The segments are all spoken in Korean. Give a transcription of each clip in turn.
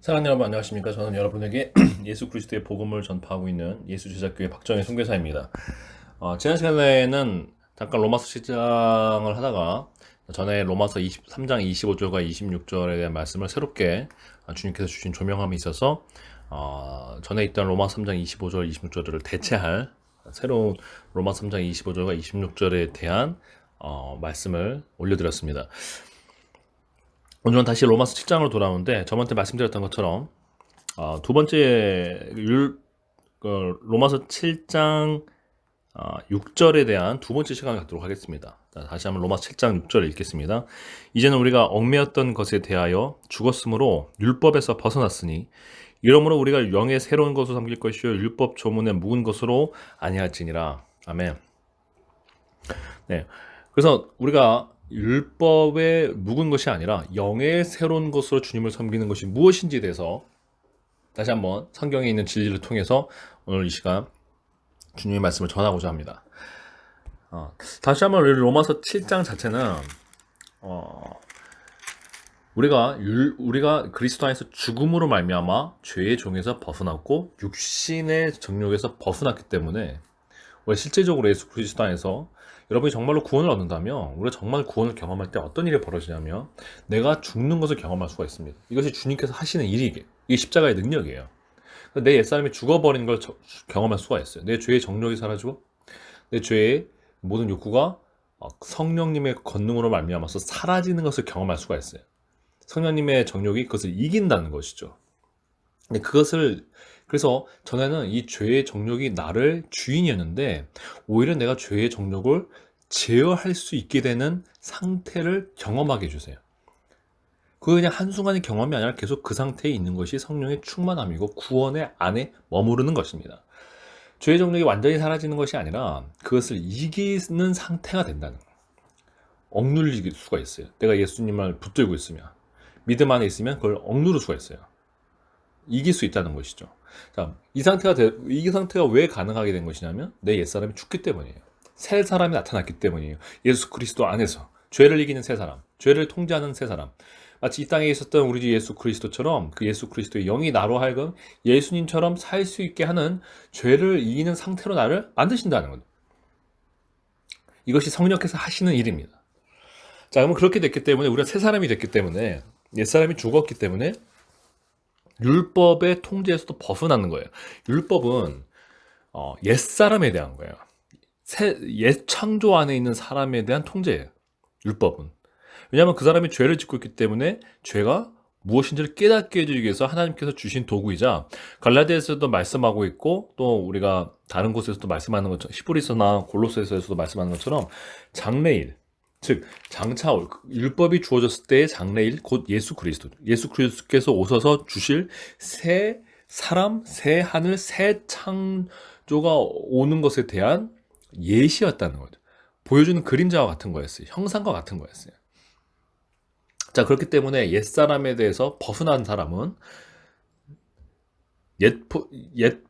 사랑하는 여러분 안녕하십니까? 저는 여러분에게 예수 그리스도의 복음을 전파하고 있는 예수제자교회 박정희 선교사입니다. 지난 시간에는 잠깐 로마서 시장을 하다가 전에 로마서 23장 25절과 26절에 대한 말씀을 새롭게 주님께서 주신 조명함이 있어서 전에 있던 로마 3장 25절 26절을 대체할 새로운 로마 3장 25절과 26절에 대한 말씀을 올려드렸습니다. 오늘은 다시 로마서 7장으로 돌아오는데 저번에 말씀드렸던 것처럼 두 번째 로마서 7장 6절에 대한 두 번째 시간을 갖도록 하겠습니다. 다시 한번 로마서 7장 6절을 읽겠습니다. 이제는 우리가 얽매였던 것에 대하여 죽었으므로 율법에서 벗어났으니 이러므로 우리가 영의 새로운 것으로 섬길 것이요 율법 조문에 묵은 것으로 아니할지니라. 아멘. 네, 그래서 우리가 율법에 묵은 것이 아니라 영의 새로운 것으로 주님을 섬기는 것이 무엇인지에 대해서 다시 한번 성경에 있는 진리를 통해서 오늘 이 시간 주님의 말씀을 전하고자 합니다. 다시 한번 로마서 7장 자체는 우리가 그리스도 안에서 죽음으로 말미암아 죄의 종에서 벗어났고 육신의 정욕에서 벗어났기 때문에 우리가 실제적으로 예수 그리스도 안에서 여러분이 정말로 구원을 얻는다면 우리가 정말 구원을 경험할 때 어떤 일이 벌어지냐면 내가 죽는 것을 경험할 수가 있습니다. 이것이 주님께서 하시는 일이게 이게 십자가의 능력이에요. 내 옛사람이 죽어버리는 걸 경험할 수가 있어요. 내 죄의 정욕이 사라지고 내 죄의 모든 욕구가 성령님의 권능으로 말미암아서 사라지는 것을 경험할 수가 있어요. 성령님의 정욕이 그것을 이긴다는 것이죠. 근데 그래서 전에는 이 죄의 정욕이 나를 주인이었는데 오히려 내가 죄의 정욕을 제어할 수 있게 되는 상태를 경험하게 해주세요. 그게 그냥 한순간의 경험이 아니라 계속 그 상태에 있는 것이 성령의 충만함이고 구원의 안에 머무르는 것입니다. 죄의 정욕이 완전히 사라지는 것이 아니라 그것을 이기는 상태가 된다는 거예요. 억눌릴 수가 있어요. 내가 예수님을 붙들고 있으면 믿음 안에 있으면 그걸 억누를 수가 있어요. 이길 수 있다는 것이죠. 자, 이 상태가 왜 가능하게 된 것이냐면 내 옛사람이 죽기 때문이에요. 새 사람이 나타났기 때문이에요. 예수 그리스도 안에서 죄를 이기는 새 사람, 죄를 통제하는 새 사람. 마치 이 땅에 있었던 우리 주 예수 그리스도처럼 그 예수 그리스도의 영이 나로 하여금 예수님처럼 살 수 있게 하는 죄를 이기는 상태로 나를 만드신다는 거죠. 이것이 성령께서 하시는 일입니다. 자, 그러면 그렇게 됐기 때문에 우리가 새 사람이 됐기 때문에 옛사람이 죽었기 때문에 율법의 통제에서도 벗어나는 거예요. 율법은 옛사람에 대한 거예요. 옛 창조 안에 있는 사람에 대한 통제예요. 율법은. 왜냐하면 그 사람이 죄를 짓고 있기 때문에 죄가 무엇인지를 깨닫게 해주기 위해서 하나님께서 주신 도구이자 갈라디아서도 말씀하고 있고 또 우리가 다른 곳에서도 말씀하는 것처럼 히브리서나 골로새서에서도 말씀하는 것처럼 장래일 즉 장차올 율법이 주어졌을 때의 장래일 곧 예수 그리스도께서 오셔서 주실 새 사람, 새 하늘, 새 창조가 오는 것에 대한 예시였다는 거죠. 보여주는 그림자와 같은 거였어요. 형상과 같은 거였어요. 자, 그렇기 때문에 옛사람에 대해서 벗어난 사람은 옛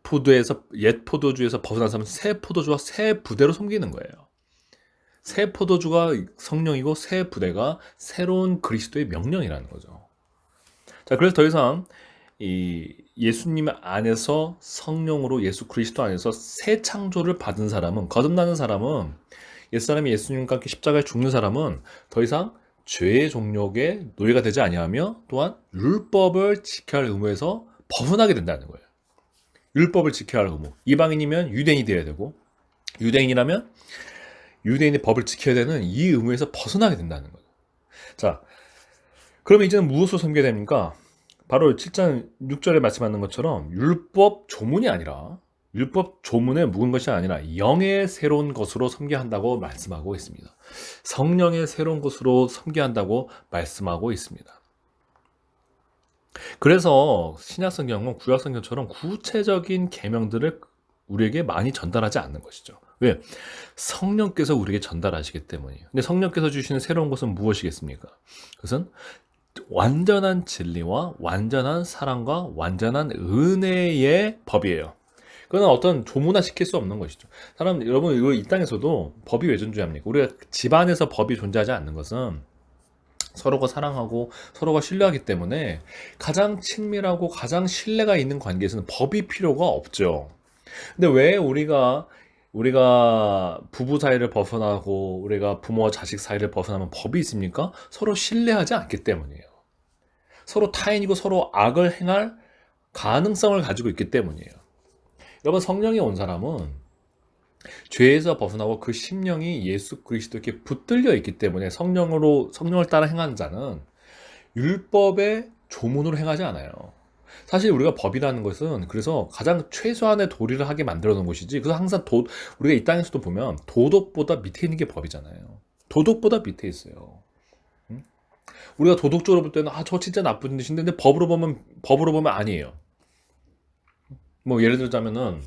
포도주에서 벗어난 사람은 새 포도주와 새 부대로 섬기는 거예요. 새 포도주가 성령이고 새 부대가 새로운 그리스도의 명령이라는 거죠. 자, 그래서 더 이상 이 예수님 안에서 성령으로 예수 그리스도 안에서 새 창조를 받은 사람은 거듭나는 사람은 옛사람이 예수님과 함께 십자가에 죽는 사람은 더 이상 죄의 종욕의 노예가 되지 아니하며 또한 율법을 지켜야 할 의무에서 벗어나게 된다는 거예요. 율법을 지켜야 할 의무. 이방인이면 유대인이 되어야 되고 유대인이라면 유대인의 법을 지켜야 되는 이 의무에서 벗어나게 된다는 거죠. 자, 그러면 이제는 무엇으로 섬겨야 됩니까? 바로 7장 6절에 말씀하는 것처럼 율법 조문이 아니라 율법 조문에 묵은 것이 아니라 영의 새로운 것으로 섬겨야 한다고 말씀하고 있습니다. 성령의 새로운 것으로 섬겨야 한다고 말씀하고 있습니다. 그래서 신약성경은 구약성경처럼 구체적인 계명들을 우리에게 많이 전달하지 않는 것이죠. 왜? 성령께서 우리에게 전달하시기 때문이에요. 근데 성령께서 주시는 새로운 것은 무엇이겠습니까? 그것은 완전한 진리와 완전한 사랑과 완전한 은혜의 법이에요. 그건 어떤 조문화시킬 수 없는 것이죠. 여러분, 이 땅에서도 법이 왜 존재합니까? 우리가 집안에서 법이 존재하지 않는 것은 서로가 사랑하고 서로가 신뢰하기 때문에 가장 친밀하고 가장 신뢰가 있는 관계에서는 법이 필요가 없죠. 근데 왜 우리가 부부 사이를 벗어나고 우리가 부모와 자식 사이를 벗어나면 법이 있습니까? 서로 신뢰하지 않기 때문이에요. 서로 타인이고 서로 악을 행할 가능성을 가지고 있기 때문이에요. 여러분, 성령이 온 사람은 죄에서 벗어나고 그 심령이 예수 그리스도께 붙들려 있기 때문에 성령을 따라 행하는 자는 율법의 조문으로 행하지 않아요. 사실 우리가 법이라는 것은 그래서 가장 최소한의 도리를 하게 만들어 놓은 것이지. 그래서 항상 우리가 이 땅에서도 보면 도덕보다 밑에 있는 게 법이잖아요. 도덕보다 밑에 있어요. 응? 우리가 도덕적으로 볼 때는 저 진짜 나쁜 짓인데, 근데 법으로 보면 아니에요. 뭐 예를 들자면은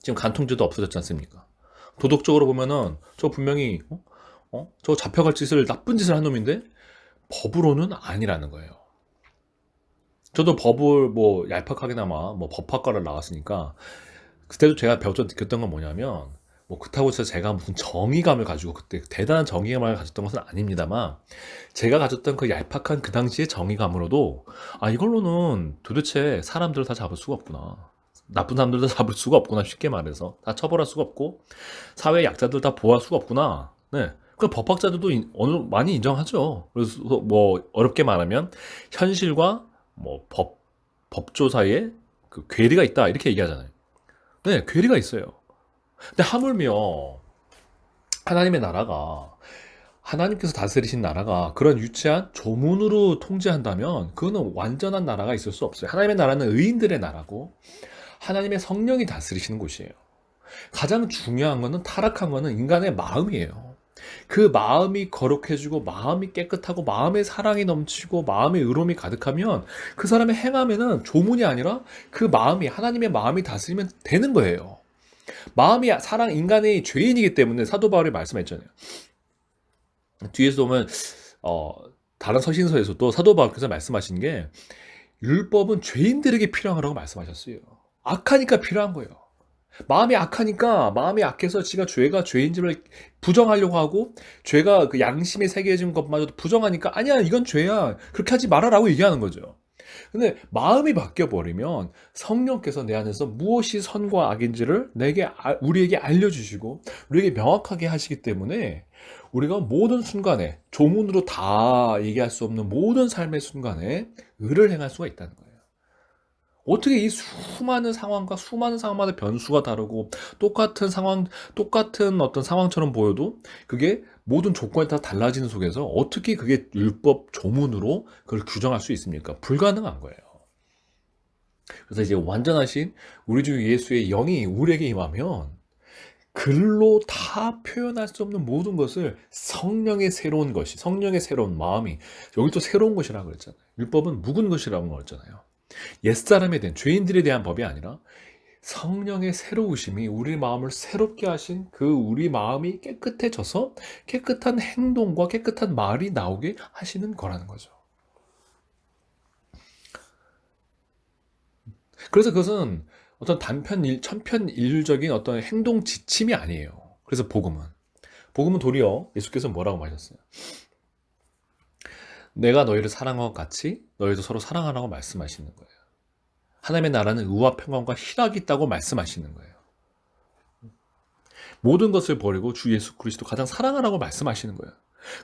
지금 간통죄도 없어졌지 않습니까? 도덕적으로 보면은 저 분명히 저 잡혀갈 짓을 나쁜 짓을 한 놈인데 법으로는 아니라는 거예요. 저도 법을 뭐 얄팍하게나마 뭐 법학과를 나왔으니까 그때도 제가 배웠던 느꼈던 건 뭐냐면, 뭐 그렇다고 해서 제가 무슨 정의감을 가지고 그때 대단한 정의감을 가졌던 것은 아닙니다만, 제가 가졌던 그 얄팍한 그 당시의 정의감으로도 이걸로는 도대체 사람들을 다 잡을 수가 없구나, 나쁜 사람들도 잡을 수가 없구나, 쉽게 말해서 다 처벌할 수가 없고 사회 약자들 다 보호할 수가 없구나. 네. 그 법학자들도 어느 많이 인정하죠. 그래서 뭐 어렵게 말하면 현실과 뭐 법조 사이에 그 괴리가 있다, 이렇게 얘기하잖아요. 네, 괴리가 있어요. 근데 하물며 하나님의 나라가, 하나님께서 다스리신 나라가 그런 유치한 조문으로 통제한다면 그거는 완전한 나라가 있을 수 없어요. 하나님의 나라는 의인들의 나라고 하나님의 성령이 다스리시는 곳이에요. 가장 중요한 거는, 타락한 거는 인간의 마음이에요. 그 마음이 거룩해지고 마음이 깨끗하고 마음의 사랑이 넘치고 마음의 의로움이 가득하면 그 사람의 행함에는 조문이 아니라 그 마음이, 하나님의 마음이 다스리면 되는 거예요. 마음이 인간의 죄인이기 때문에 사도 바울이 말씀했잖아요. 뒤에서 보면 다른 서신서에서도 사도 바울께서 말씀하신 게, 율법은 죄인들에게 필요하다고 말씀하셨어요. 악하니까 필요한 거예요. 마음이 악하니까, 마음이 악해서 지가 죄가 죄인임을 부정하려고 하고, 죄가 그 양심에 새겨진 것마저도 부정하니까 아니야, 이건 죄야, 그렇게 하지 말아라고 얘기하는 거죠. 근데 마음이 바뀌어버리면 성령께서 내 안에서 무엇이 선과 악인지를 우리에게 알려주시고 우리에게 명확하게 하시기 때문에 우리가 모든 순간에, 조문으로 다 얘기할 수 없는 모든 삶의 순간에 의를 행할 수가 있다는 거예요. 어떻게 이 수많은 상황과 수많은 상황마다 변수가 다르고 똑같은 어떤 상황처럼 보여도 그게 모든 조건이 다 달라지는 속에서 어떻게 그게 율법 조문으로 그걸 규정할 수 있습니까? 불가능한 거예요. 그래서 이제 완전하신 우리 주 예수의 영이 우리에게 임하면 글로 다 표현할 수 없는 모든 것을 성령의 새로운 것이, 성령의 새로운 마음이, 여기 또 새로운 것이라고 그랬잖아요. 율법은 묵은 것이라고 그랬잖아요. 옛사람에 대한, 죄인들에 대한 법이 아니라 성령의 새로우심이 우리 마음을 새롭게 하신 그 우리 마음이 깨끗해져서 깨끗한 행동과 깨끗한 말이 나오게 하시는 거라는 거죠. 그래서 그것은 어떤 천편일률적인 어떤 행동 지침이 아니에요. 그래서 복음은 도리어 예수께서 뭐라고 말하셨어요? 내가 너희를 사랑한 것 같이 너희도 서로 사랑하라고 말씀하시는 거예요. 하나님의 나라는 의와 평강과 희락이 있다고 말씀하시는 거예요. 모든 것을 버리고 주 예수 그리스도 가장 사랑하라고 말씀하시는 거예요.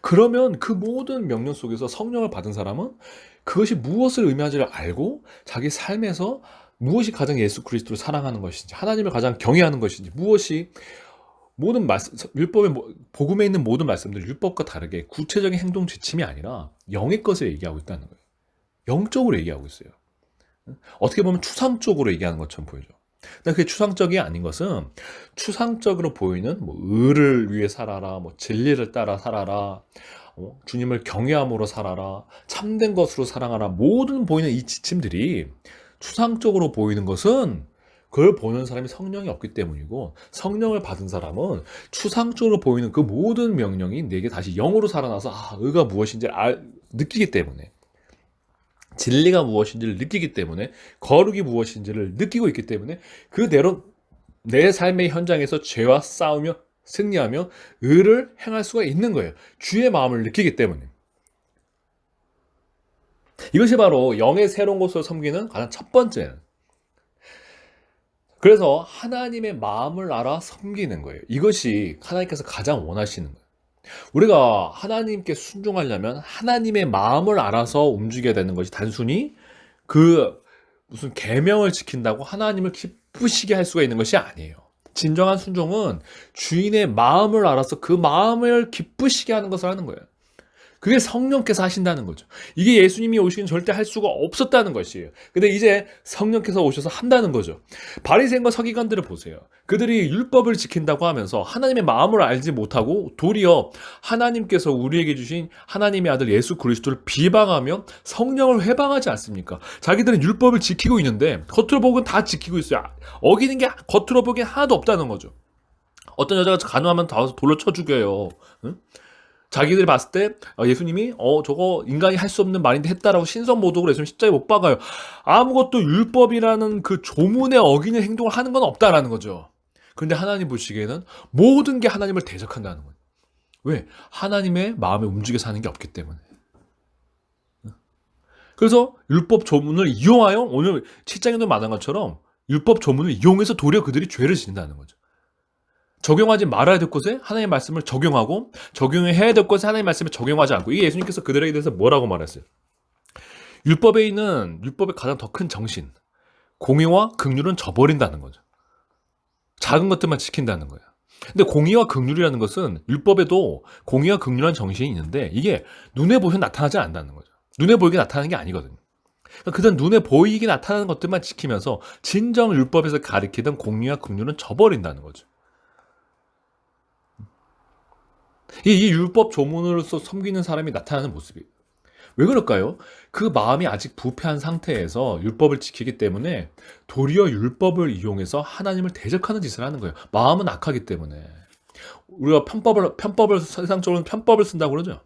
그러면 그 모든 명령 속에서 성령을 받은 사람은 그것이 무엇을 의미하는지를 알고 자기 삶에서 무엇이 가장 예수 그리스도를 사랑하는 것인지, 하나님을 가장 경외하는 것인지, 무엇이 모든 율법의 복음에 있는 모든 말씀들, 율법과 다르게 구체적인 행동 지침이 아니라 영의 것을 얘기하고 있다는 거예요. 영적으로 얘기하고 있어요. 어떻게 보면 추상적으로 얘기하는 것처럼 보이죠. 근데 그게 추상적이 아닌 것은, 추상적으로 보이는 뭐 의를 위해 살아라, 뭐 진리를 따라 살아라, 주님을 경외함으로 살아라, 참된 것으로 사랑하라, 모든 보이는 이 지침들이 추상적으로 보이는 것은 그걸 보는 사람이 성령이 없기 때문이고, 성령을 받은 사람은 추상적으로 보이는 그 모든 명령이 내게 다시 영으로 살아나서 의가 무엇인지 느끼기 때문에, 진리가 무엇인지를 느끼기 때문에, 거룩이 무엇인지를 느끼고 있기 때문에 그대로 내 삶의 현장에서 죄와 싸우며 승리하며 의를 행할 수가 있는 거예요. 주의 마음을 느끼기 때문에. 이것이 바로 영의 새로운 것을 섬기는 가장 첫 번째는. 그래서 하나님의 마음을 알아 섬기는 거예요. 이것이 하나님께서 가장 원하시는 거예요. 우리가 하나님께 순종하려면 하나님의 마음을 알아서 움직여야 되는 것이 단순히 그 무슨 계명을 지킨다고 하나님을 기쁘시게 할 수가 있는 것이 아니에요. 진정한 순종은 주인의 마음을 알아서 그 마음을 기쁘시게 하는 것을 하는 거예요. 그게 성령께서 하신다는 거죠. 이게 예수님이 오시긴 절대 할 수가 없었다는 것이에요. 근데 이제 성령께서 오셔서 한다는 거죠. 바리새인과 서기관들을 보세요. 그들이 율법을 지킨다고 하면서 하나님의 마음을 알지 못하고 도리어 하나님께서 우리에게 주신 하나님의 아들 예수 그리스도를 비방하며 성령을 회방하지 않습니까? 자기들은 율법을 지키고 있는데 겉으로 보기엔 다 지키고 있어요. 어기는 게 겉으로 보기엔 하나도 없다는 거죠. 어떤 여자가 간호하면 다 와서 돌로 쳐 죽여요. 응? 자기들이 봤을 때 예수님이 저거 인간이 할 수 없는 말인데 했다라고 신성모독으로 예수님 십자가에 못 박아요. 아무것도 율법이라는 그 조문에 어기는 행동을 하는 건 없다라는 거죠. 그런데 하나님 보시기에는 모든 게 하나님을 대적한다는 거예요. 왜? 하나님의 마음에 움직여서 하는 게 없기 때문에. 그래서 율법 조문을 이용하여 오늘 7장에도 말한 것처럼 율법 조문을 이용해서 도리어 그들이 죄를 짓는다는 거죠. 적용하지 말아야 될 것에 하나님의 말씀을 적용하고 적용해야 될 것에 하나님의 말씀을 적용하지 않고, 이게 예수님께서 그들에게 대해서 뭐라고 말했어요? 율법에 있는 율법의 가장 더 큰 정신, 공의와 긍휼은 저버린다는 거죠. 작은 것들만 지킨다는 거예요. 근데 공의와 긍휼이라는 것은 율법에도 공의와 긍휼한 정신이 있는데 이게 눈에 보이게 나타나지 않는다는 거죠. 눈에 보이게 나타나는 게 아니거든요. 그들은 눈에 보이게 나타나는 것들만 지키면서 진정 율법에서 가리키던 공의와 긍휼은 저버린다는 거죠. 이 율법 조문으로서 섬기는 사람이 나타나는 모습이에요. 왜 그럴까요? 그 마음이 아직 부패한 상태에서 율법을 지키기 때문에 도리어 율법을 이용해서 하나님을 대적하는 짓을 하는 거예요. 마음은 악하기 때문에. 우리가 편법을 세상적으로는 편법을 쓴다고 그러죠.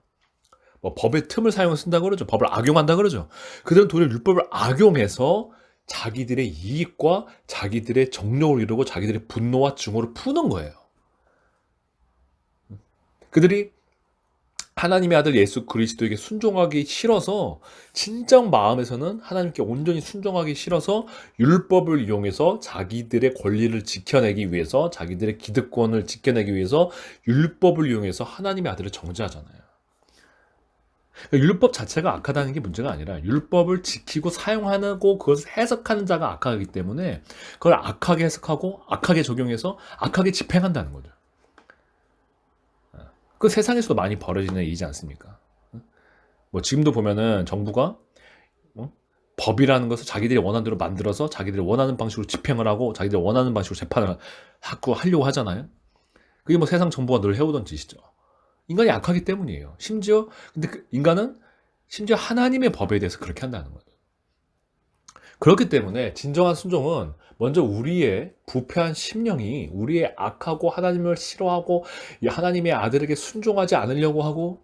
뭐 법의 틈을 사용해서 쓴다고 그러죠. 법을 악용한다고 그러죠. 그들은 도리어 율법을 악용해서 자기들의 이익과 자기들의 정욕을 이루고 자기들의 분노와 증오를 푸는 거예요. 그들이 하나님의 아들 예수 그리스도에게 순종하기 싫어서, 진정 마음에서는 하나님께 온전히 순종하기 싫어서 율법을 이용해서 자기들의 권리를 지켜내기 위해서, 자기들의 기득권을 지켜내기 위해서 율법을 이용해서 하나님의 아들을 정죄하잖아요. 율법 자체가 악하다는 게 문제가 아니라 율법을 지키고 사용하고 그것을 해석하는 자가 악하기 때문에 그걸 악하게 해석하고 악하게 적용해서 악하게 집행한다는 거죠. 그 세상에서도 많이 벌어지는 일이지 않습니까? 뭐 지금도 보면은 정부가 법이라는 것을 자기들이 원하는 대로 만들어서 자기들이 원하는 방식으로 집행을 하고 자기들이 원하는 방식으로 재판을 하려고 하잖아요. 그게 뭐 세상 정부가 늘 해오던 짓이죠. 인간이 약하기 때문이에요. 심지어 근데 그 인간은 심지어 하나님의 법에 대해서 그렇게 한다는 거죠. 그렇기 때문에 진정한 순종은 먼저 우리의 부패한 심령이, 우리의 악하고 하나님을 싫어하고 하나님의 아들에게 순종하지 않으려고 하고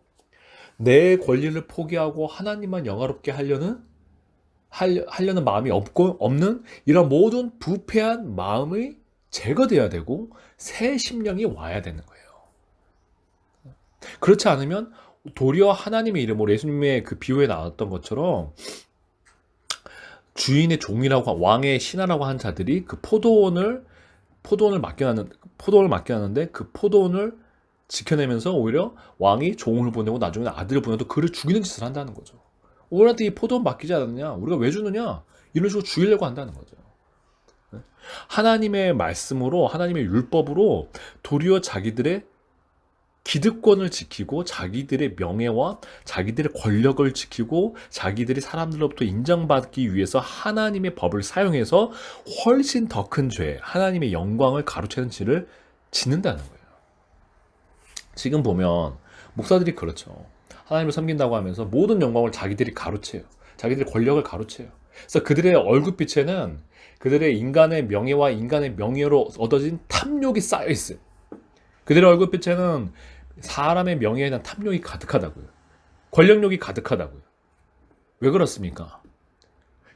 내 권리를 포기하고 하나님만 영화롭게 하려는 마음이 없는 이런 모든 부패한 마음이 제거돼야 되고 새 심령이 와야 되는 거예요. 그렇지 않으면 도리어 하나님의 이름으로 예수님의 그 비유에 나왔던 것처럼 주인의 종이라고, 왕의 신하라고 한 자들이 그 포도원을 맡겨놨는데 그 포도원을 지켜내면서 오히려 왕이 종을 보내고 나중에 아들을 보내도 그를 죽이는 짓을 한다는 거죠. 우리한테 이 포도원 맡기지 않았느냐? 우리가 왜 주느냐? 이런 식으로 죽이려고 한다는 거죠. 하나님의 말씀으로, 하나님의 율법으로 도리어 자기들의 기득권을 지키고 자기들의 명예와 자기들의 권력을 지키고 자기들이 사람들로부터 인정받기 위해서 하나님의 법을 사용해서 훨씬 더 큰 죄, 하나님의 영광을 가로채는 죄를 짓는다는 거예요. 지금 보면 목사들이 그렇죠. 하나님을 섬긴다고 하면서 모든 영광을 자기들이 가로채요. 자기들의 권력을 가로채요. 그래서 그들의 얼굴빛에는 그들의 인간의 명예와 인간의 명예로 얻어진 탐욕이 쌓여 있어요. 그들의 얼굴빛에는 사람의 명예에 대한 탐욕이 가득하다고요. 권력욕이 가득하다고요. 왜 그렇습니까?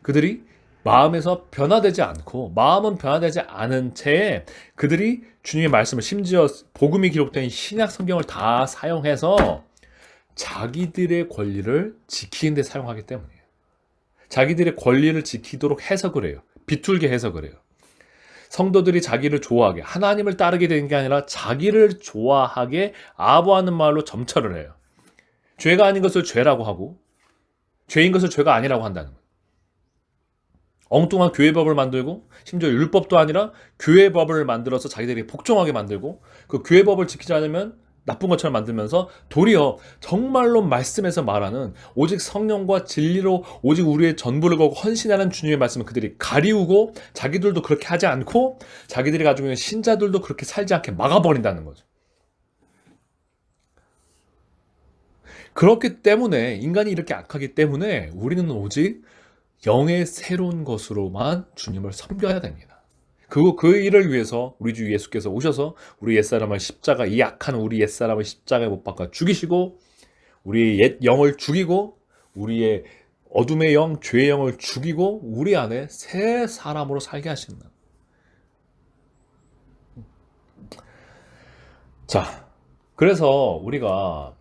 그들이 마음에서 변화되지 않고, 마음은 변화되지 않은 채 그들이 주님의 말씀을, 심지어 복음이 기록된 신약 성경을 다 사용해서 자기들의 권리를 지키는 데 사용하기 때문이에요. 자기들의 권리를 지키도록 해석을 해요. 비뚤게 해석을 해요. 성도들이 자기를 좋아하게, 하나님을 따르게 되는 게 아니라 자기를 좋아하게 아부하는 말로 점철을 해요. 죄가 아닌 것을 죄라고 하고 죄인 것을 죄가 아니라고 한다는 거예요. 엉뚱한 교회법을 만들고 심지어 율법도 아니라 교회법을 만들어서 자기들이 복종하게 만들고 그 교회법을 지키지 않으면 나쁜 것처럼 만들면서 도리어 정말로 말씀에서 말하는 오직 성령과 진리로 오직 우리의 전부를 걸고 헌신하는 주님의 말씀을 그들이 가리우고 자기들도 그렇게 하지 않고 자기들이 가지고 있는 신자들도 그렇게 살지 않게 막아버린다는 거죠. 그렇기 때문에 인간이 이렇게 악하기 때문에 우리는 오직 영의 새로운 것으로만 주님을 섬겨야 됩니다. 그 일을 위해서 우리 주 예수께서 오셔서 우리 옛사람을 십자가, 이 악한 우리 옛사람을 십자가에 못 박아 죽이시고 우리의 옛 영을 죽이고 우리의 어둠의 영, 죄의 영을 죽이고 우리 안에 새 사람으로 살게 하신다. 자, 그래서 우리가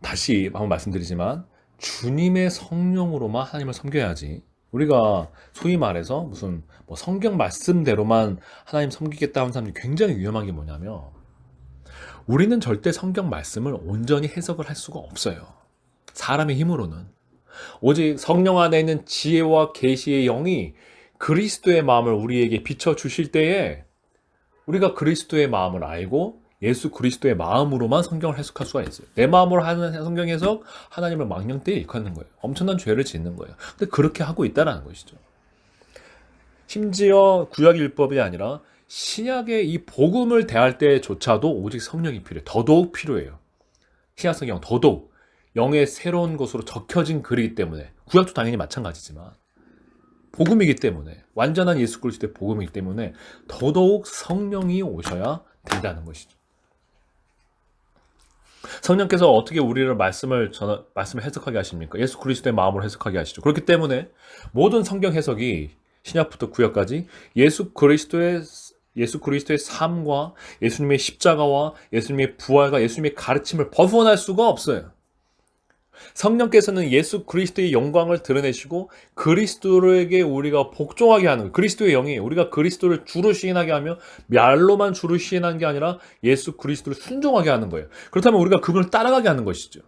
다시 한번 말씀드리지만 주님의 성령으로만 하나님을 섬겨야지 우리가 소위 말해서 무슨 뭐 성경 말씀대로만 하나님 섬기겠다 하는 사람이 굉장히 위험한 게 뭐냐면 우리는 절대 성경 말씀을 온전히 해석을 할 수가 없어요. 사람의 힘으로는. 오직 성령 안에 있는 지혜와 계시의 영이 그리스도의 마음을 우리에게 비춰주실 때에 우리가 그리스도의 마음을 알고 예수 그리스도의 마음으로만 성경을 해석할 수가 있어요. 내 마음으로 하는 성경 해석, 하나님을 망령되이 일컫는 거예요. 엄청난 죄를 짓는 거예요. 근데 그렇게 하고 있다는 것이죠. 심지어 구약 율법이 아니라 신약의 이 복음을 대할 때조차도 오직 성령이 필요해요. 더더욱 필요해요. 신약 성경 더더욱 영의 새로운 것으로 적혀진 글이기 때문에 구약도 당연히 마찬가지지만 복음이기 때문에 완전한 예수 그리스도의 복음이기 때문에 더더욱 성령이 오셔야 된다는 것이죠. 성령께서 어떻게 우리를 말씀을 해석하게 하십니까? 예수 그리스도의 마음으로 해석하게 하시죠. 그렇기 때문에 모든 성경 해석이 신약부터 구약까지 예수 그리스도의 삶과 예수님의 십자가와 예수님의 부활과 예수님의 가르침을 벗어날 수가 없어요. 성령께서는 예수 그리스도의 영광을 드러내시고 그리스도에게 우리가 복종하게 하는 그리스도의 영이 우리가 그리스도를 주로 시인하게 하며 말로만 주로 시인하는 게 아니라 예수 그리스도를 순종하게 하는 거예요. 그렇다면 우리가 그분을 따라가게 하는 것이죠.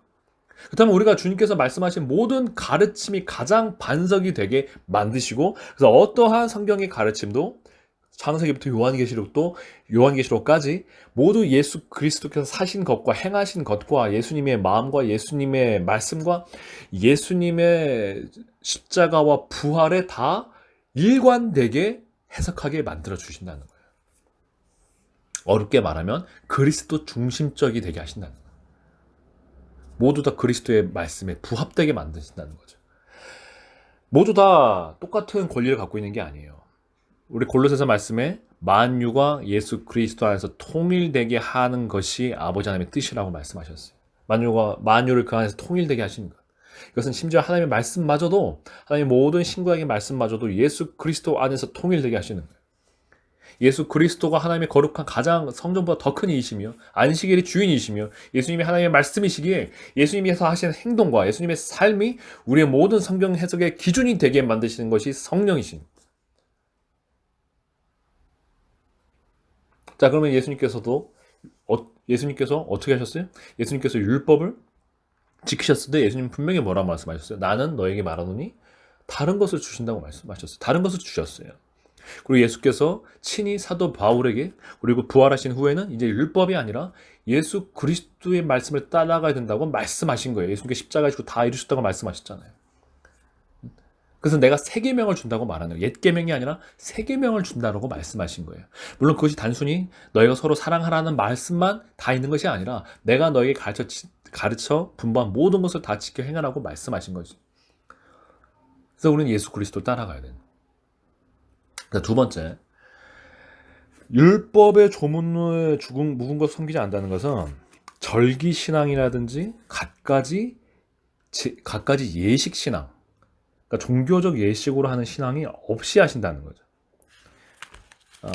그렇다면 우리가 주님께서 말씀하신 모든 가르침이 가장 반석이 되게 만드시고 그래서 어떠한 성경의 가르침도 창세기부터 요한계시록까지 모두 예수 그리스도께서 사신 것과 행하신 것과 예수님의 마음과 예수님의 말씀과 예수님의 십자가와 부활에 다 일관되게 해석하게 만들어 주신다는 거예요. 어렵게 말하면 그리스도 중심적이 되게 하신다는 거예요. 모두 다 그리스도의 말씀에 부합되게 만드신다는 거죠. 모두 다 똑같은 권리를 갖고 있는 게 아니에요. 우리 골로새서 말씀에 만유가 예수 그리스도 안에서 통일되게 하는 것이 아버지 하나님의 뜻이라고 말씀하셨어요. 만유를 그 안에서 통일되게 하시는 것. 이것은 심지어 하나님의 말씀마저도 하나님의 모든 신구약의 말씀마저도 예수 그리스도 안에서 통일되게 하시는 거예요. 예수 그리스도가 하나님의 거룩한 가장 성전보다 더 큰 이이시며 안식일의 주인이시며 예수님이 하나님의 말씀이시기에 예수님께서 하시는 행동과 예수님의 삶이 우리의 모든 성경 해석의 기준이 되게 만드시는 것이 성령이신. 자, 그러면 예수님께서 어떻게 하셨어요? 예수님께서 율법을 지키셨을 때 예수님 분명히 뭐라고 말씀하셨어요? 나는 너에게 말하노니 다른 것을 주신다고 말씀하셨어요. 다른 것을 주셨어요. 그리고 예수께서 친히 사도 바울에게 그리고 부활하신 후에는 이제 율법이 아니라 예수 그리스도의 말씀을 따라가야 된다고 말씀하신 거예요. 예수님께 십자가에 지고 다 이루셨다고 말씀하셨잖아요. 그래서 내가 새 계명을 준다고 말하는 거예요. 옛 계명이 아니라 새 계명을 준다고 말씀하신 거예요. 물론 그것이 단순히 너희가 서로 사랑하라는 말씀만 다 있는 것이 아니라 내가 너에게 가르쳐 분부한 모든 것을 다 지켜 행하라고 말씀하신 거죠. 그래서 우리는 예수 그리스도를 따라가야 돼요. 두 번째, 율법의 조문을 묵은 것 섬기지 않는다는 것은 절기신앙이라든지 갖가지 예식신앙, 그러니까 종교적 예식으로 하는 신앙이 없이 하신다는 거죠.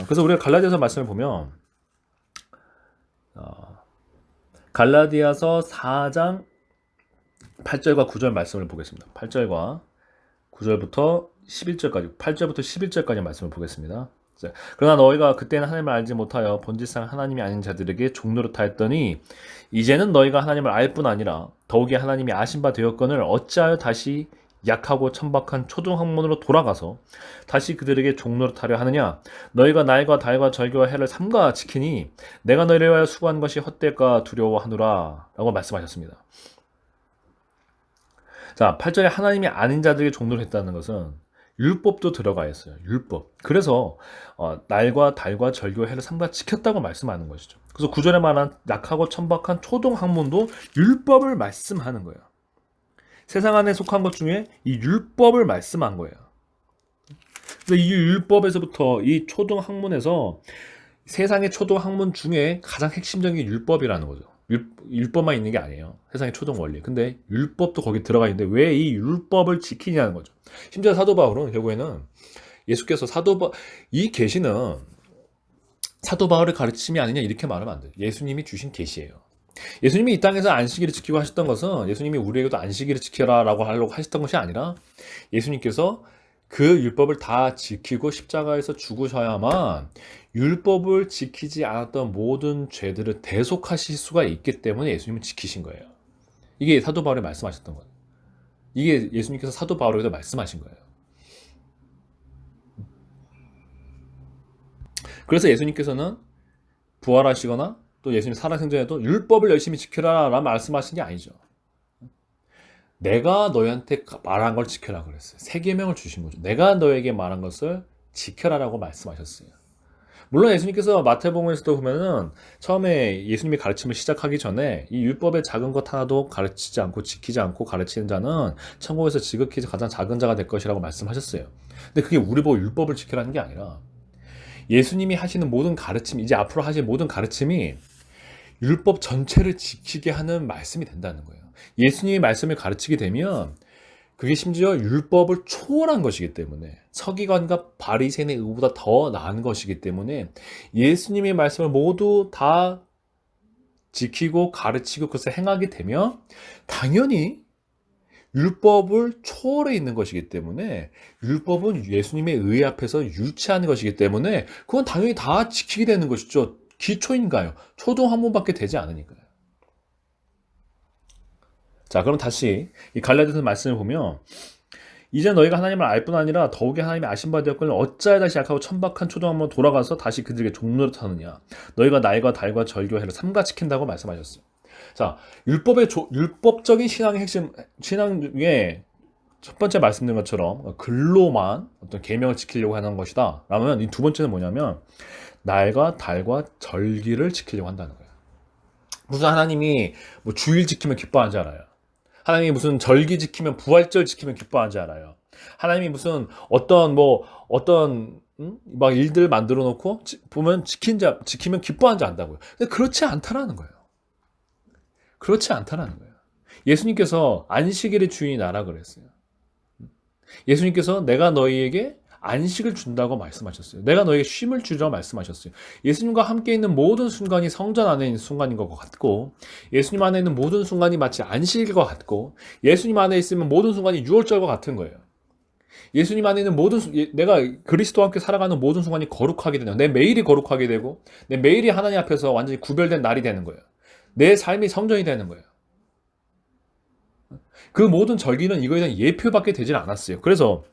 그래서 우리가 갈라디아서 말씀을 보면 갈라디아서 4장 8절과 9절 말씀을 보겠습니다. 8절과 9절부터 11절까지, 8절부터 11절까지 말씀을 보겠습니다. 자, 그러나 너희가 그때는 하나님을 알지 못하여 본질상 하나님이 아닌 자들에게 종노릇하였더니 이제는 너희가 하나님을 알 뿐 아니라 더욱이 하나님이 아신 바 되었거늘 어찌하여 다시 약하고 천박한 초등학문으로 돌아가서 다시 그들에게 종노릇하려 하느냐. 너희가 날과 달과 절기와 해를 삼가 지키니 내가 너희를 위하여 수고한 것이 헛될까 두려워하노라 라고 말씀하셨습니다. 자, 8절에 하나님이 아닌 자들에게 종노릇했다는 것은 율법도 들어가 있어요. 율법. 그래서 날과 달과 절기와 해를 삼가 지켰다고 말씀하는 것이죠. 그래서 9절에 말한 약하고 천박한 초등학문도 율법을 말씀하는 거예요. 세상 안에 속한 것 중에 이 율법을 말씀한 거예요. 그래서 이 율법에서부터 이 초등학문에서 세상의 초등학문 중에 가장 핵심적인 율법이라는 거죠. 율법만 있는 게 아니에요. 세상의 초등 원리. 근데 율법도 거기 들어가 있는데 왜 이 율법을 지키냐는 거죠. 심지어 사도 바울은 결국에는 예수께서 이 계시는 사도 바울의 가르침이 아니냐 이렇게 말하면 안 돼요. 예수님이 주신 계시예요. 예수님이 이 땅에서 안식일을 지키고 하셨던 것은 예수님이 우리에게도 안식일을 지켜라라고 하려고 하셨던 것이 아니라 예수님께서 그 율법을 다 지키고 십자가에서 죽으셔야만 율법을 지키지 않았던 모든 죄들을 대속하실 수가 있기 때문에 예수님은 지키신 거예요. 이게 사도 바울이 말씀하셨던 거예요. 이게 예수님께서 사도 바울에게도 말씀하신 거예요. 그래서 예수님께서는 부활하시거나 또 예수님 살아생전에도 율법을 열심히 지켜라 라는 말씀하신 게 아니죠. 내가 너희한테 말한 걸 지켜라 그랬어요. 세 계명을 주신 거죠. 내가 너에게 말한 것을 지켜라라고 말씀하셨어요. 물론 예수님께서 마태복음에서도 보면은 처음에 예수님이 가르침을 시작하기 전에 이 율법의 작은 것 하나도 가르치지 않고 지키지 않고 가르치는 자는 천국에서 지극히 가장 작은 자가 될 것이라고 말씀하셨어요. 근데 그게 우리 보고 율법을 지키라는 게 아니라 예수님이 하시는 모든 가르침, 이제 앞으로 하실 모든 가르침이 율법 전체를 지키게 하는 말씀이 된다는 거예요. 예수님이 말씀을 가르치게 되면 그게 심지어 율법을 초월한 것이기 때문에 서기관과 바리새인의 의보다 더 나은 것이기 때문에 예수님의 말씀을 모두 다 지키고 가르치고 그것을 행하게 되면 당연히 율법을 초월해 있는 것이기 때문에 율법은 예수님의 의 앞에서 유치하는 것이기 때문에 그건 당연히 다 지키게 되는 것이죠. 기초인가요? 초등 한 번밖에 되지 않으니까요. 자, 그럼 다시 이 갈라디아서 말씀을 보면 이제 너희가 하나님을 알 뿐 아니라 더욱이 하나님이 아신 바 되었거늘 어찌하여 다시 약하고 천박한 초등 한번 돌아가서 다시 그들에게 종노릇하느냐. 너희가 날과 달과 절기와 해를 삼가 지킨다고 말씀하셨어요. 자, 율법적인 신앙의 핵심, 신앙 중에 첫 번째 말씀드린 것처럼 글로만 어떤 계명을 지키려고 하는 것이다. 라면 이 두 번째는 뭐냐면 날과 달과 절기를 지키려고 한다는 거예요. 무슨 하나님이 뭐 주일 지키면 기뻐하지 않아요. 하나님이 무슨 절기 지키면 부활절 지키면 기뻐하지 않아요. 하나님이 무슨 어떤 막 일들 만들어 놓고 보면 지키면 기뻐하지 않는다고요. 근데 그렇지 않다라는 거예요. 그렇지 않다라는 거예요. 예수님께서 안식일의 주인이 나라 그랬어요. 예수님께서 내가 너희에게 안식을 준다고 말씀하셨어요. 내가 너에게 쉼을 주라고 말씀하셨어요. 예수님과 함께 있는 모든 순간이 성전 안에 있는 순간인 것 같고 예수님 안에 있는 모든 순간이 마치 안식일 것 같고 예수님 안에 있으면 모든 순간이 유월절과 같은 거예요. 예수님 안에 있는 내가 그리스도와 함께 살아가는 모든 순간이 거룩하게 되는 내 매일이 거룩하게 되고 내 매일이 하나님 앞에서 완전히 구별된 날이 되는 거예요. 내 삶이 성전이 되는 거예요. 그 모든 절기는 이거에 대한 예표밖에 되질 않았어요. 그래서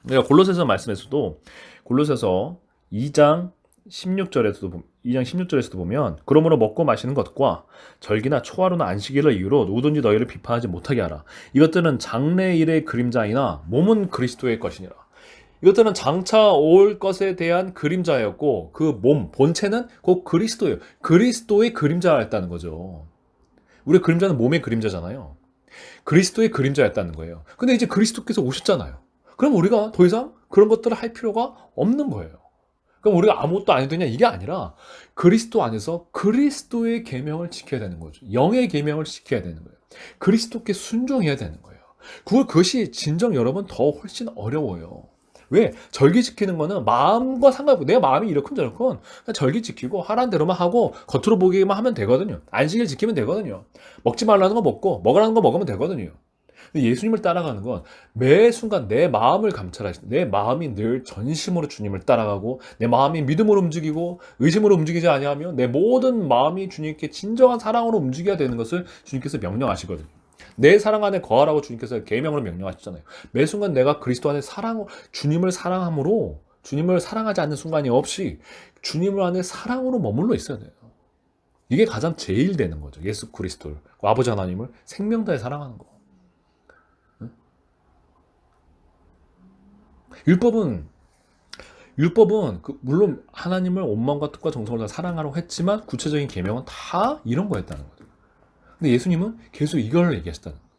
내가 골로새서 말씀에서도 골로새서 2장 16절에서도 보면 그러므로 먹고 마시는 것과 절기나 초하루나 안식일을 이유로 누구든지 너희를 비판하지 못하게 하라. 이것들은 장래일의 그림자이나 몸은 그리스도의 것이니라. 이것들은 장차 올 것에 대한 그림자였고 그 몸, 본체는 곧 그리스도예요. 그리스도의 그림자였다는 거죠. 우리의 그림자는 몸의 그림자잖아요. 그리스도의 그림자였다는 거예요. 근데 이제 그리스도께서 오셨잖아요. 그럼 우리가 더 이상 그런 것들을 할 필요가 없는 거예요. 그럼 우리가 아무것도 안 해도 되냐? 이게 아니라 그리스도 안에서 그리스도의 계명을 지켜야 되는 거죠. 영의 계명을 지켜야 되는 거예요. 그리스도께 순종해야 되는 거예요. 그것이 진정 여러분 더 훨씬 어려워요. 왜? 절기 지키는 거는 마음과 상관없고 내 마음이 이렇건저렇건 그냥 절기 지키고 하라는 대로만 하고 겉으로 보기만 하면 되거든요. 안식일 지키면 되거든요. 먹지 말라는 거 먹고 먹으라는 거 먹으면 되거든요. 근데 예수님을 따라가는 건 매 순간 내 마음을 감찰하시는, 내 마음이 늘 전심으로 주님을 따라가고 내 마음이 믿음으로 움직이고 의심으로 움직이지 아니하며 내 모든 마음이 주님께 진정한 사랑으로 움직여야 되는 것을 주님께서 명령하시거든요. 내 사랑 안에 거하라고 주님께서 계명으로 명령하셨잖아요. 매 순간 내가 그리스도 안에 주님을 사랑함으로, 주님을 사랑하지 않는 순간이 없이 주님을 안에 사랑으로 머물러 있어야 돼요. 이게 가장 제일 되는 거죠. 예수 그리스도를, 아버지 하나님을 생명 다해 사랑하는 거. 율법은 물론 하나님을 온 마음과 뜻과 정성으로 다 사랑하라고 했지만 구체적인 계명은 다 이런 거였다는 거죠. 근데 예수님은 계속 이걸 얘기하셨다는 거예요.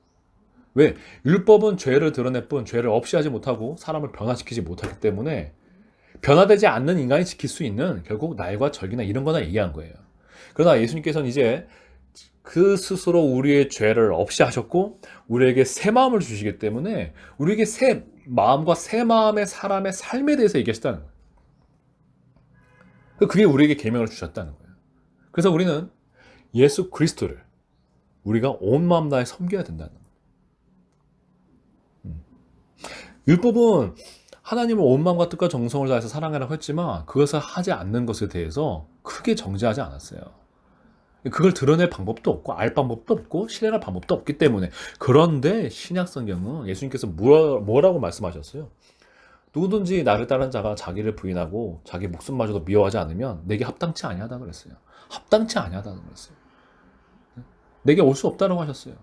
왜? 율법은 죄를 드러낼 뿐 죄를 없이 하지 못하고 사람을 변화시키지 못하기 때문에 변화되지 않는 인간이 지킬 수 있는 결국 날과 절기나 이런 거나 얘기한 거예요. 그러나 예수님께서는 이제 그 스스로 우리의 죄를 없이 하셨고 우리에게 새 마음을 주시기 때문에 우리에게 새 마음과 새 마음의 사람의 삶에 대해서 얘기하셨다는 거예요. 그게 우리에게 계명을 주셨다는 거예요. 그래서 우리는 예수 그리스도를 우리가 온 마음 다해 섬겨야 된다는 거예요. 율법은 하나님을 온 마음과 뜻과 정성을 다해서 사랑하라고 했지만 그것을 하지 않는 것에 대해서 크게 정죄하지 않았어요. 그걸 드러낼 방법도 없고 알 방법도 없고 실행할 방법도 없기 때문에. 그런데 신약 성경은 예수님께서 뭐라고 말씀하셨어요? 누구든지 나를 따르는 자가 자기를 부인하고 자기 목숨마저도 미워하지 않으면 내게 합당치 아니하다 그랬어요. 합당치 아니하다 그랬어요. 내게 올 수 없다고 하셨어요.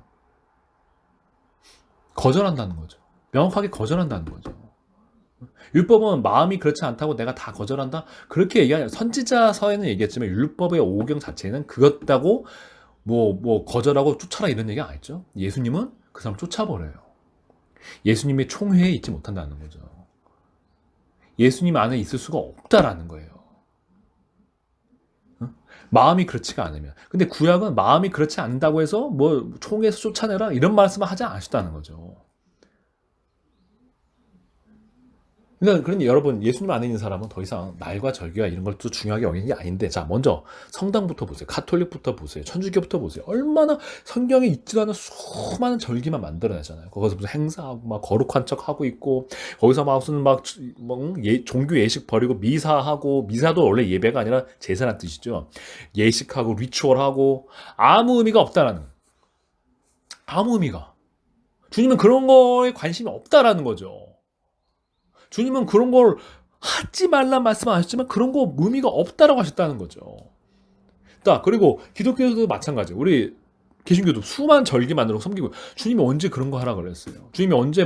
거절한다는 거죠. 명확하게 거절한다는 거죠. 율법은 마음이 그렇지 않다고 내가 다 거절한다? 그렇게 얘기하냐. 선지자서에는 얘기했지만 율법의 오경 자체는 그것다고 거절하고 쫓아라 이런 얘기 안 했죠. 예수님은 그 사람을 쫓아버려요. 예수님의 총회에 있지 못한다는 거죠. 예수님 안에 있을 수가 없다라는 거예요. 마음이 그렇지가 않으면. 근데 구약은 마음이 그렇지 않다고 해서 총회에서 쫓아내라 이런 말씀을 하지 않으셨다는 거죠. 그러니까 여러분 예수님 안에 있는 사람은 더 이상 날과 절기와 이런 걸 또 중요하게 여기는 게 아닌데, 자 먼저 성당부터 보세요. 가톨릭부터 보세요. 천주교부터 보세요. 얼마나 성경에 있지도 않은 수많은 절기만 만들어내잖아요. 거기서 무슨 행사하고 막 거룩한 척 하고 있고 거기서 무슨 종교 예식 버리고 미사하고, 미사도 원래 예배가 아니라 제사란 뜻이죠. 예식하고 리추얼하고 아무 의미가 없다라는 거예요. 아무 의미가. 주님은 그런 거에 관심이 없다라는 거죠. 주님은 그런 걸 하지 말란 말씀 안 하셨지만 그런 거 의미가 없다라고 하셨다는 거죠. 그리고 기독교도 마찬가지예요. 우리 개신교도 수많은 절기 만들고 섬기고, 주님이 언제 그런 거 하라 그랬어요? 주님이 언제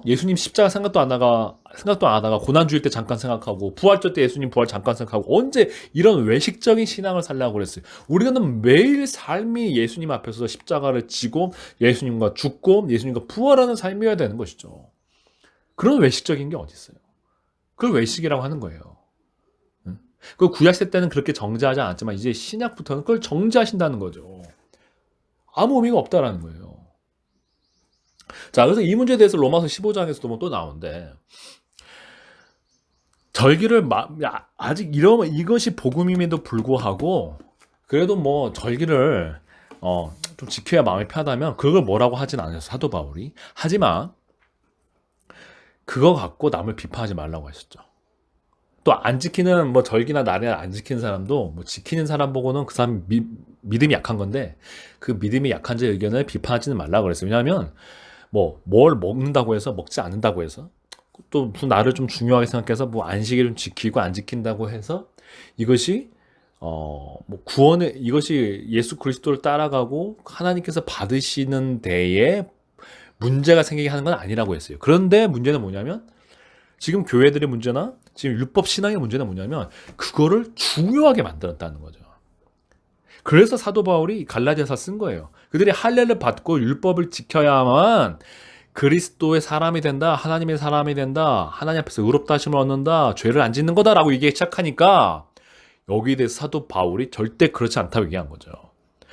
예수님 십자가 생각도 안 하다가 고난주일 때 잠깐 생각하고 부활절 때 예수님 부활 잠깐 생각하고 언제 이런 외식적인 신앙을 살려고 그랬어요? 우리는 매일 삶이 예수님 앞에서 십자가를 지고 예수님과 죽고 예수님과 부활하는 삶이어야 되는 것이죠. 그런 외식적인 게 어디 있어요? 그걸 외식이라고 하는 거예요. 그 구약세 때는 그렇게 정죄하지 않았지만 이제 신약부터는 그걸 정죄하신다는 거죠. 아무 의미가 없다라는 거예요. 자, 그래서 이 문제에 대해서 로마서 15장에서도 또 나오는데, 절기를 아직 이것이 복음임에도 불구하고 그래도 절기를 좀 지켜야 마음이 편하다면 그걸 뭐라고 하진 않았어요, 사도 바울이. 하지만 그거 갖고 남을 비판하지 말라고 하셨죠. 또 안 지키는 절기나 날이나 안 지키는 사람도 지키는 사람 보고는 그 사람 믿음이 약한 건데 그 믿음이 약한 자의 의견을 비판하지는 말라고 그랬어요. 왜냐하면 뭘 먹는다고 해서 먹지 않는다고 해서 또 무슨 나를 좀 중요하게 생각해서 안식일을 좀 지키고 안 지킨다고 해서 이것이 이것이 예수 그리스도를 따라가고 하나님께서 받으시는 데에 문제가 생기게 하는 건 아니라고 했어요. 그런데 문제는 뭐냐면 지금 교회들의 문제나 지금 율법 신앙의 문제는 뭐냐면 그거를 중요하게 만들었다는 거죠. 그래서 사도 바울이 갈라디아서 쓴 거예요. 그들이 할례를 받고 율법을 지켜야만 그리스도의 사람이 된다, 하나님의 사람이 된다, 하나님 앞에서 의롭다 하심을 얻는다, 죄를 안 짓는 거다라고 얘기하기 시작하니까 여기에 대해서 사도 바울이 절대 그렇지 않다고 얘기한 거죠.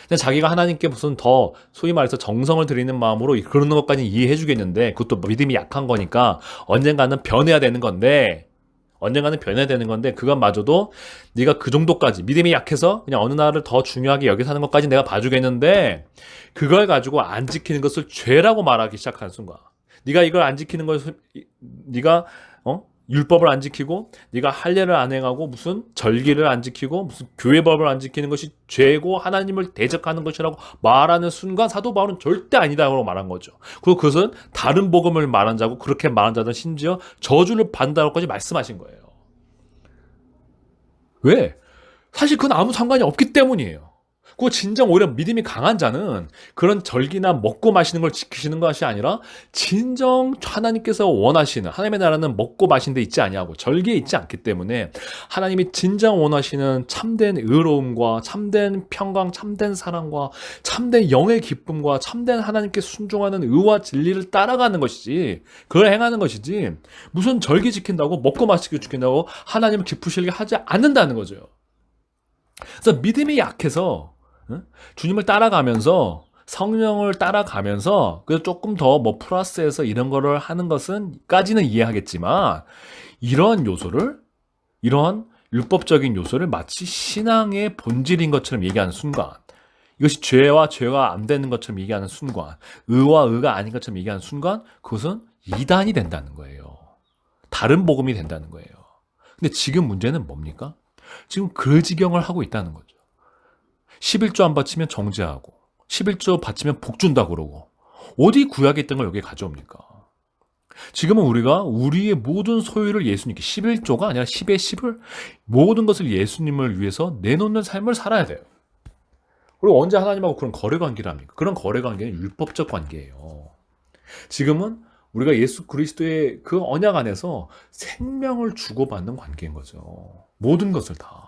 근데 자기가 하나님께 무슨 더 소위 말해서 정성을 들이는 마음으로 그러는 것까지는 이해해 주겠는데 그것도 믿음이 약한 거니까 언젠가는 변해야 되는 건데 언젠가는 변해야 되는 건데 그것마저도 네가 그 정도까지 믿음이 약해서 그냥 어느 날을 더 중요하게 여기서 하는 것까지 내가 봐주겠는데 그걸 가지고 안 지키는 것을 죄라고 말하기 시작하는 순간 네가 이걸 안 지키는 것을 네가 율법을 안 지키고 네가 할례를 안 행하고 무슨 절기를 안 지키고 무슨 교회법을 안 지키는 것이 죄고 하나님을 대적하는 것이라고 말하는 순간 사도 바울은 절대 아니다라고 말한 거죠. 그리고 그것은 다른 복음을 말한 자고 그렇게 말한 자들은 심지어 저주를 받는다고까지 말씀하신 거예요. 왜? 사실 그건 아무 상관이 없기 때문이에요. 그 진정 오히려 믿음이 강한 자는 그런 절기나 먹고 마시는 걸 지키시는 것이 아니라 진정 하나님께서 원하시는 하나님의 나라는 먹고 마시는 데 있지 아니하고 절기에 있지 않기 때문에 하나님이 진정 원하시는 참된 의로움과 참된 평강, 참된 사랑과 참된 영의 기쁨과 참된 하나님께 순종하는 의와 진리를 따라가는 것이지 그걸 행하는 것이지 무슨 절기 지킨다고 먹고 마시고 지킨다고 하나님을 기쁘시게 하지 않는다는 거죠. 그래서 믿음이 약해서 주님을 따라가면서 성령을 따라가면서 그래서 조금 더 뭐 플러스해서 이런 거를 하는 것은까지는 이해하겠지만 이러한 요소를 이러한 율법적인 요소를 마치 신앙의 본질인 것처럼 얘기하는 순간 이것이 죄와 죄가 안 되는 것처럼 얘기하는 순간 의와 의가 아닌 것처럼 얘기하는 순간 그것은 이단이 된다는 거예요. 다른 복음이 된다는 거예요. 근데 지금 문제는 뭡니까? 지금 그 지경을 하고 있다는 거죠. 11조 안 바치면 정죄하고 11조 바치면 복 준다고 그러고 어디 구약에 있던 걸 여기에 가져옵니까? 지금은 우리가 우리의 모든 소유를 예수님께 11조가 아니라 10의 10을 모든 것을 예수님을 위해서 내놓는 삶을 살아야 돼요. 그리고 언제 하나님하고 그런 거래 관계를 합니까? 그런 거래 관계는 율법적 관계예요. 지금은 우리가 예수 그리스도의 그 언약 안에서 생명을 주고받는 관계인 거죠. 모든 것을 다.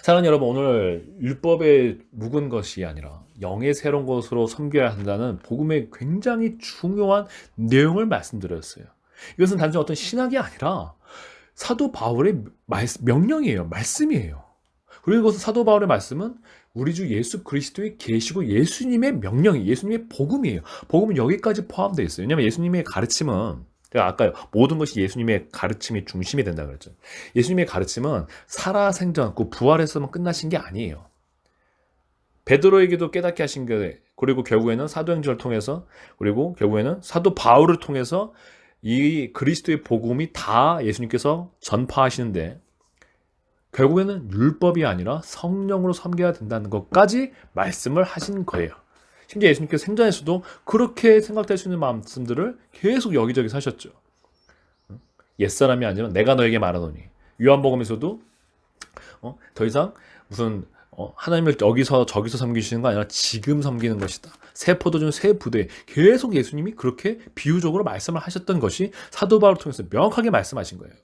사랑하는 여러분, 오늘 율법에 묵은 것이 아니라 영의 새로운 것으로 섬겨야 한다는 복음의 굉장히 중요한 내용을 말씀드렸어요. 이것은 단순히 어떤 신학이 아니라 사도 바울의 명령이에요. 말씀이에요. 그리고 이것은 사도 바울의 말씀은 우리 주 예수 그리스도의 계시고 예수님의 명령이 예수님의 복음이에요. 복음은 여기까지 포함되어 있어요. 왜냐하면 예수님의 가르침은 제가 아까 모든 것이 예수님의 가르침이 중심이 된다고 그랬죠. 예수님의 가르침은 살아생전하고 부활해서만 끝나신 게 아니에요. 베드로에게도 깨닫게 하신 게 그리고 결국에는 사도행전을 통해서 그리고 결국에는 사도 바울을 통해서 이 그리스도의 복음이 다 예수님께서 전파하시는데 결국에는 율법이 아니라 성령으로 섬겨야 된다는 것까지 말씀을 하신 거예요. 심지어 예수님께서 생전에서도 그렇게 생각될 수 있는 말씀들을 계속 여기저기서 하셨죠. 옛사람이 아니라 내가 너에게 말하노니 요한복음에서도 더 이상 무슨 하나님을 여기서 저기서 섬기시는 거 아니라 지금 섬기는 것이다. 새 포도주 새 부대 계속 예수님이 그렇게 비유적으로 말씀을 하셨던 것이 사도 바울을 통해서 명확하게 말씀하신 거예요.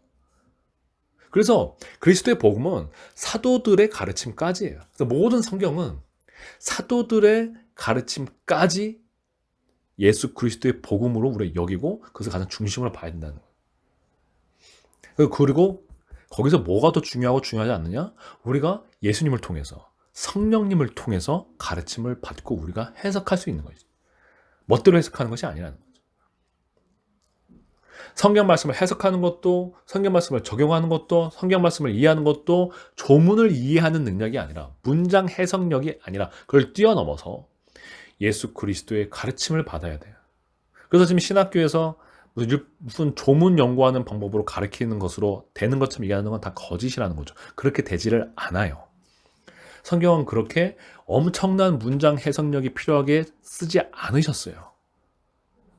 그래서 그리스도의 복음은 사도들의 가르침까지예요. 그래서 모든 성경은 사도들의 가르침까지 예수 그리스도의 복음으로 우리가 여기고 그것을 가장 중심으로 봐야 된다는 거예요. 그리고 거기서 뭐가 더 중요하고 중요하지 않느냐? 우리가 예수님을 통해서 성령님을 통해서 가르침을 받고 우리가 해석할 수 있는 거죠. 멋대로 해석하는 것이 아니라는 거죠. 성경 말씀을 해석하는 것도 성경 말씀을 적용하는 것도 성경 말씀을 이해하는 것도 조문을 이해하는 능력이 아니라 문장 해석력이 아니라 그걸 뛰어넘어서 예수 그리스도의 가르침을 받아야 돼요. 그래서 지금 신학교에서 무슨 조문 연구하는 방법으로 가르치는 것으로 되는 것처럼 얘기하는 건 다 거짓이라는 거죠. 그렇게 되지를 않아요. 성경은 그렇게 엄청난 문장 해석력이 필요하게 쓰지 않으셨어요.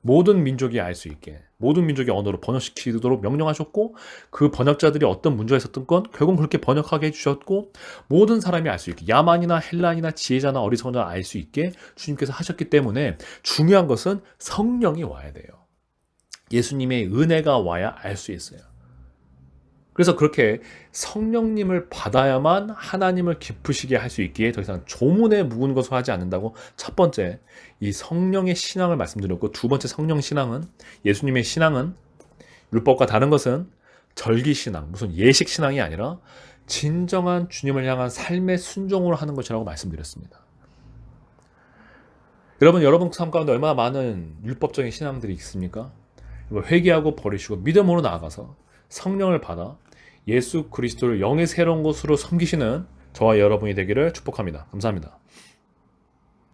모든 민족이 알 수 있게 모든 민족의 언어로 번역시키도록 명령하셨고 그 번역자들이 어떤 문제가 있었던 건 결국 그렇게 번역하게 해주셨고 모든 사람이 알 수 있게 야만이나 헬란이나 지혜자나 어리석은 알 수 있게 주님께서 하셨기 때문에 중요한 것은 성령이 와야 돼요. 예수님의 은혜가 와야 알 수 있어요. 그래서 그렇게 성령님을 받아야만 하나님을 기쁘시게 할 수 있기에 더 이상 조문에 묵은 것을 하지 않는다고 첫 번째 이 성령의 신앙을 말씀드렸고 두 번째 성령 신앙은 예수님의 신앙은 율법과 다른 것은 절기 신앙, 무슨 예식 신앙이 아니라 진정한 주님을 향한 삶의 순종으로 하는 것이라고 말씀드렸습니다. 여러분 삶 가운데 얼마나 많은 율법적인 신앙들이 있습니까? 회개하고 버리시고 믿음으로 나아가서 성령을 받아 예수 그리스도를 영의 새로운 것으로 섬기시는 저와 여러분이 되기를 축복합니다. 감사합니다.